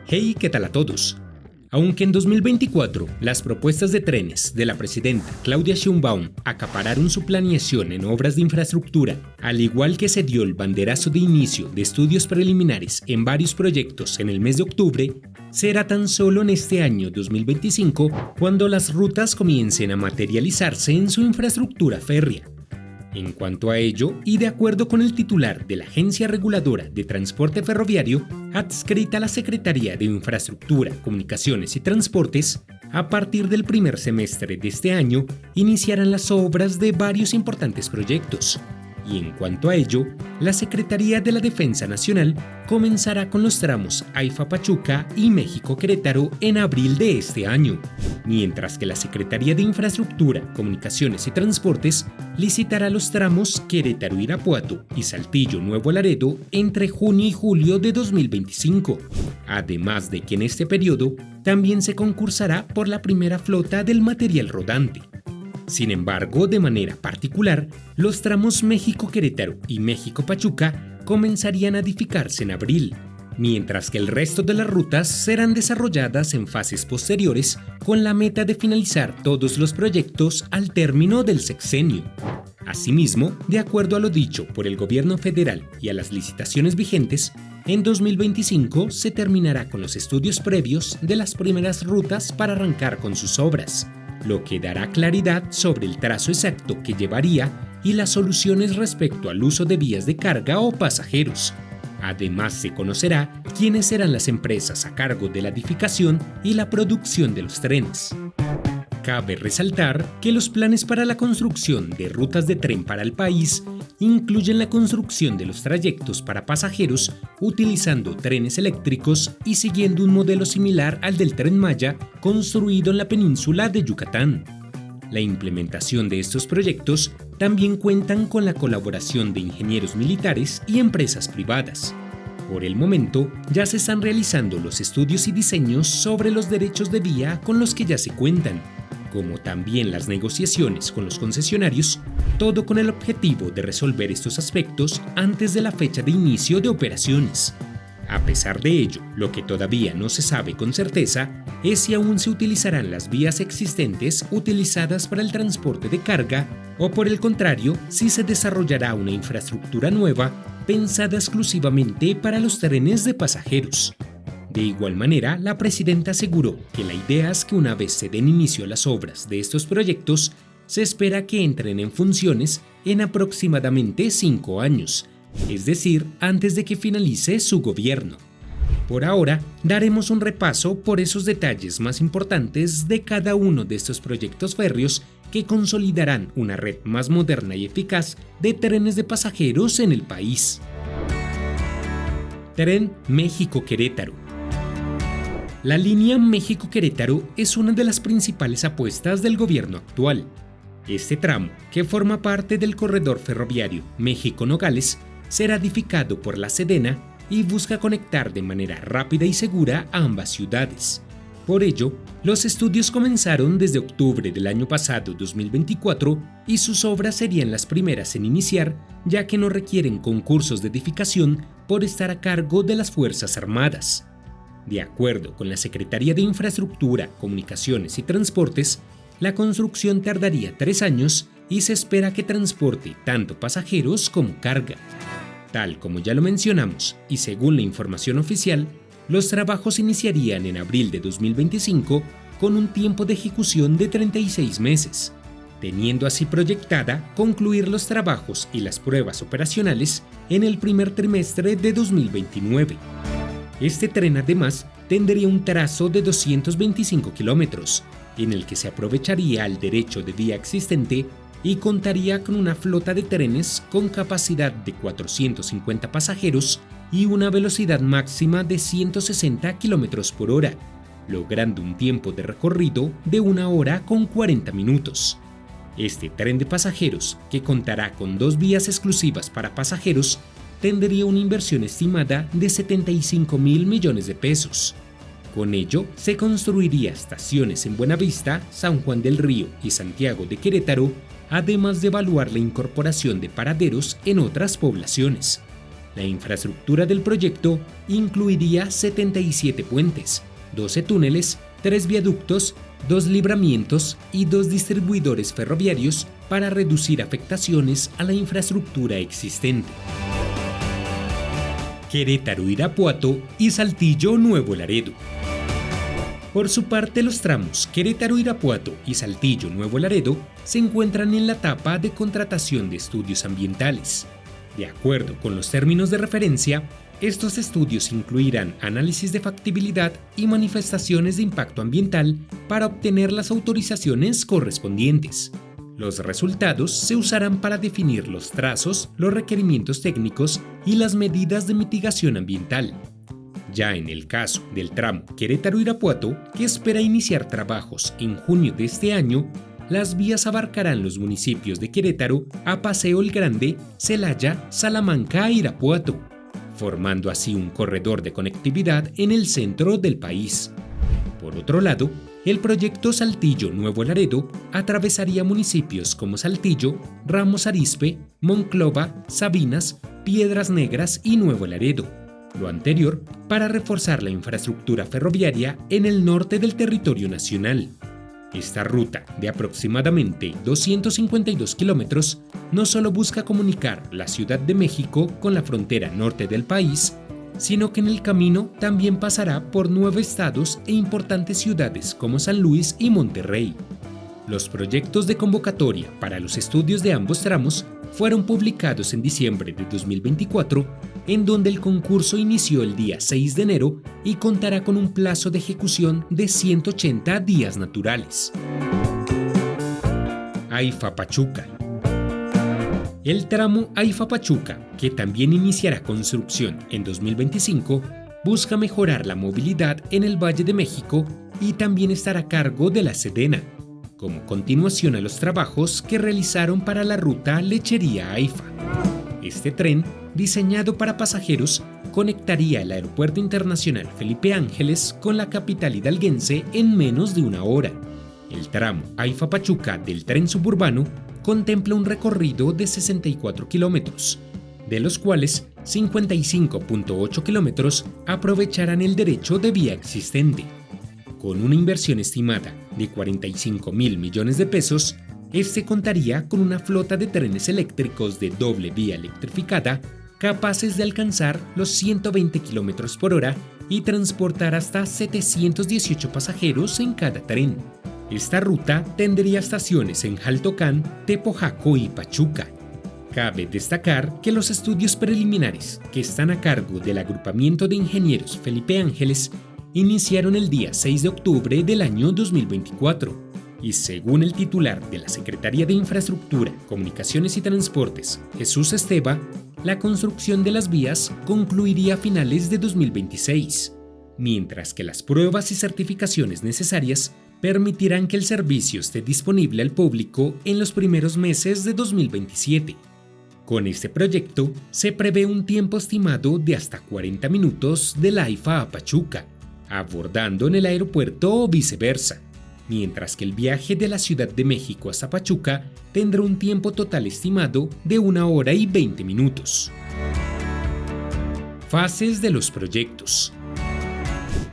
Hey, ¿qué tal a todos? Aunque en 2024 las propuestas de trenes de la presidenta Claudia Sheinbaum acapararon su planeación en obras de infraestructura, al igual que se dio el banderazo de inicio de estudios preliminares en varios proyectos en el mes de octubre, será tan solo en este año 2025 cuando las rutas comiencen a materializarse en su infraestructura férrea. En cuanto a ello, y de acuerdo con el titular de la Agencia Reguladora de Transporte Ferroviario, adscrita a la Secretaría de Infraestructura, Comunicaciones y Transportes, a partir del primer semestre de este año iniciarán las obras de varios importantes proyectos. Y en cuanto a ello, la Secretaría de la Defensa Nacional comenzará con los tramos AIFA-Pachuca y México-Querétaro en abril de este año, mientras que la Secretaría de Infraestructura, Comunicaciones y Transportes licitará los tramos Querétaro-Irapuato y Saltillo-Nuevo Laredo entre junio y julio de 2025, además de que en este periodo también se concursará por la primera flota del material rodante. Sin embargo, de manera particular, los tramos México-Querétaro y México-Pachuca comenzarían a edificarse en abril, mientras que el resto de las rutas serán desarrolladas en fases posteriores con la meta de finalizar todos los proyectos al término del sexenio. Asimismo, de acuerdo a lo dicho por el gobierno federal y a las licitaciones vigentes, en 2025 se terminará con los estudios previos de las primeras rutas para arrancar con sus obras, lo que dará claridad sobre el trazo exacto que llevaría y las soluciones respecto al uso de vías de carga o pasajeros. Además, se conocerá quiénes serán las empresas a cargo de la edificación y la producción de los trenes. Cabe resaltar que los planes para la construcción de rutas de tren para el país incluyen la construcción de los trayectos para pasajeros utilizando trenes eléctricos y siguiendo un modelo similar al del Tren Maya construido en la península de Yucatán. La implementación de estos proyectos también cuentan con la colaboración de ingenieros militares y empresas privadas. Por el momento, ya se están realizando los estudios y diseños sobre los derechos de vía con los que ya se cuentan, como también las negociaciones con los concesionarios, todo con el objetivo de resolver estos aspectos antes de la fecha de inicio de operaciones. A pesar de ello, lo que todavía no se sabe con certeza es si aún se utilizarán las vías existentes utilizadas para el transporte de carga o, por el contrario, si se desarrollará una infraestructura nueva pensada exclusivamente para los trenes de pasajeros. De igual manera, la presidenta aseguró que la idea es que una vez se den inicio a las obras de estos proyectos, se espera que entren en funciones en aproximadamente 5 años, es decir, antes de que finalice su gobierno. Por ahora, daremos un repaso por esos detalles más importantes de cada uno de estos proyectos férreos que consolidarán una red más moderna y eficaz de trenes de pasajeros en el país. Tren México-Querétaro. La línea México-Querétaro es una de las principales apuestas del gobierno actual. Este tramo, que forma parte del corredor ferroviario México-Nogales, será edificado por la Sedena y busca conectar de manera rápida y segura a ambas ciudades. Por ello, los estudios comenzaron desde octubre del año pasado 2024 y sus obras serían las primeras en iniciar, ya que no requieren concursos de edificación por estar a cargo de las Fuerzas Armadas. De acuerdo con la Secretaría de Infraestructura, Comunicaciones y Transportes, la construcción tardaría 3 años y se espera que transporte tanto pasajeros como carga. Tal como ya lo mencionamos, y según la información oficial, los trabajos iniciarían en abril de 2025 con un tiempo de ejecución de 36 meses, teniendo así proyectada concluir los trabajos y las pruebas operacionales en el primer trimestre de 2029. Este tren además tendría un trazo de 225 kilómetros, en el que se aprovecharía el derecho de vía existente y contaría con una flota de trenes con capacidad de 450 pasajeros y una velocidad máxima de 160 kilómetros por hora, logrando un tiempo de recorrido de 1 hora con 40 minutos. Este tren de pasajeros, que contará con 2 vías exclusivas para pasajeros, tendría una inversión estimada de 75.000 millones de pesos. Con ello, se construiría estaciones en Buenavista, San Juan del Río y Santiago de Querétaro, además de evaluar la incorporación de paraderos en otras poblaciones. La infraestructura del proyecto incluiría 77 puentes, 12 túneles, 3 viaductos, 2 libramientos y 2 distribuidores ferroviarios para reducir afectaciones a la infraestructura existente. Querétaro-Irapuato y Saltillo-Nuevo Laredo. Por su parte, los tramos Querétaro-Irapuato y Saltillo-Nuevo Laredo se encuentran en la etapa de contratación de estudios ambientales. De acuerdo con los términos de referencia, estos estudios incluirán análisis de factibilidad y manifestaciones de impacto ambiental para obtener las autorizaciones correspondientes. Los resultados se usarán para definir los trazos, los requerimientos técnicos y las medidas de mitigación ambiental. Ya en el caso del tramo Querétaro-Irapuato, que espera iniciar trabajos en junio de este año, las vías abarcarán los municipios de Querétaro, Apaseo el Grande, Celaya, Salamanca e Irapuato, formando así un corredor de conectividad en el centro del país. Por otro lado, el proyecto Saltillo-Nuevo Laredo atravesaría municipios como Saltillo, Ramos Arizpe, Monclova, Sabinas, Piedras Negras y Nuevo Laredo. Lo anterior para reforzar la infraestructura ferroviaria en el norte del territorio nacional. Esta ruta, de aproximadamente 252 kilómetros, no solo busca comunicar la Ciudad de México con la frontera norte del país, sino que en el camino también pasará por 9 estados e importantes ciudades como San Luis y Monterrey. Los proyectos de convocatoria para los estudios de ambos tramos fueron publicados en diciembre de 2024, en donde el concurso inició el día 6 de enero y contará con un plazo de ejecución de 180 días naturales. AIFA-Pachuca. El tramo AIFA-Pachuca, que también iniciará construcción en 2025, busca mejorar la movilidad en el Valle de México y también estará a cargo de la Sedena, como continuación a los trabajos que realizaron para la ruta Lechería-AIFA. Este tren, diseñado para pasajeros, conectaría el Aeropuerto Internacional Felipe Ángeles con la capital hidalguense en menos de una hora. El tramo AIFA-Pachuca del tren suburbano contempla un recorrido de 64 kilómetros, de los cuales 55.8 kilómetros aprovecharán el derecho de vía existente. Con una inversión estimada de 45.000 millones de pesos, este contaría con una flota de trenes eléctricos de doble vía electrificada capaces de alcanzar los 120 km por hora y transportar hasta 718 pasajeros en cada tren. Esta ruta tendría estaciones en Jaltocán, Tepojaco y Pachuca. Cabe destacar que los estudios preliminares, que están a cargo del Agrupamiento de Ingenieros Felipe Ángeles, iniciaron el día 6 de octubre del año 2024 y según el titular de la Secretaría de Infraestructura, Comunicaciones y Transportes, Jesús Esteva, la construcción de las vías concluiría a finales de 2026, mientras que las pruebas y certificaciones necesarias permitirán que el servicio esté disponible al público en los primeros meses de 2027. Con este proyecto se prevé un tiempo estimado de hasta 40 minutos de la AIFA a Pachuca, abordando en el aeropuerto o viceversa, mientras que el viaje de la Ciudad de México hasta Pachuca tendrá un tiempo total estimado de 1 hora y 20 minutos. Fases de los proyectos.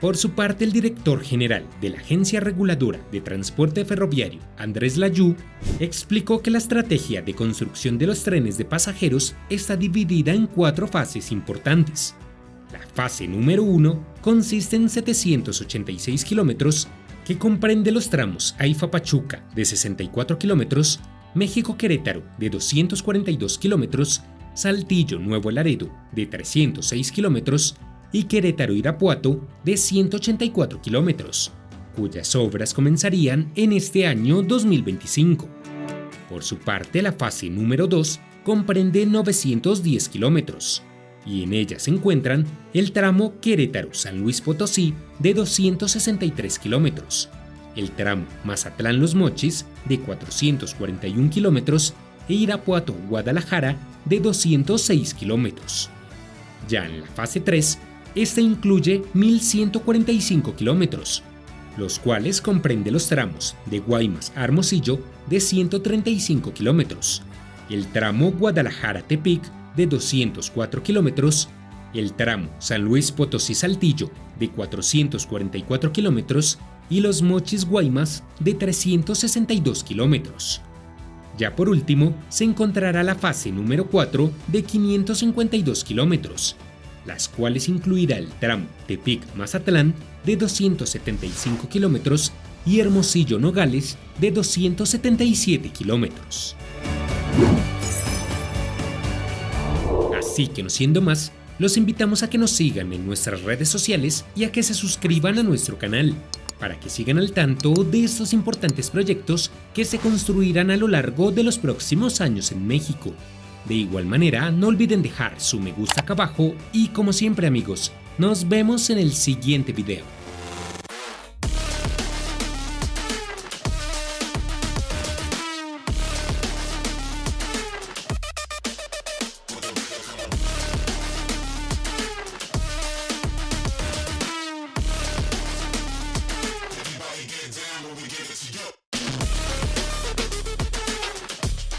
Por su parte, el director general de la Agencia Reguladora de Transporte Ferroviario, Andrés Layú, explicó que la estrategia de construcción de los trenes de pasajeros está dividida en 4 fases importantes. La fase número 1 consiste en 786 kilómetros, que comprende los tramos AIFA-Pachuca de 64 kilómetros, México-Querétaro de 242 kilómetros, Saltillo-Nuevo Laredo de 306 kilómetros y Querétaro-Irapuato de 184 kilómetros, cuyas obras comenzarían en este año 2025. Por su parte, la fase número 2 comprende 910 kilómetros, y en ella se encuentran el tramo Querétaro-San Luis Potosí de 263 kilómetros, el tramo Mazatlán-Los Mochis de 441 kilómetros e Irapuato-Guadalajara de 206 kilómetros. Ya en la fase 3, esta incluye 1.145 kilómetros, los cuales comprende los tramos de Guaymas a Hermosillo de 135 kilómetros, el tramo Guadalajara-Tepic de 204 kilómetros, el tramo San Luis Potosí-Saltillo de 444 kilómetros y Los Mochis-Guaymas de 362 kilómetros. Ya por último, se encontrará la fase número 4 de 552 kilómetros, las cuales incluirá el tramo Tepic-Mazatlán de 275 kilómetros y Hermosillo-Nogales de 277 kilómetros. Así que no siendo más, los invitamos a que nos sigan en nuestras redes sociales y a que se suscriban a nuestro canal, para que sigan al tanto de estos importantes proyectos que se construirán a lo largo de los próximos años en México. De igual manera, no olviden dejar su me gusta acá abajo y como siempre amigos, nos vemos en el siguiente video.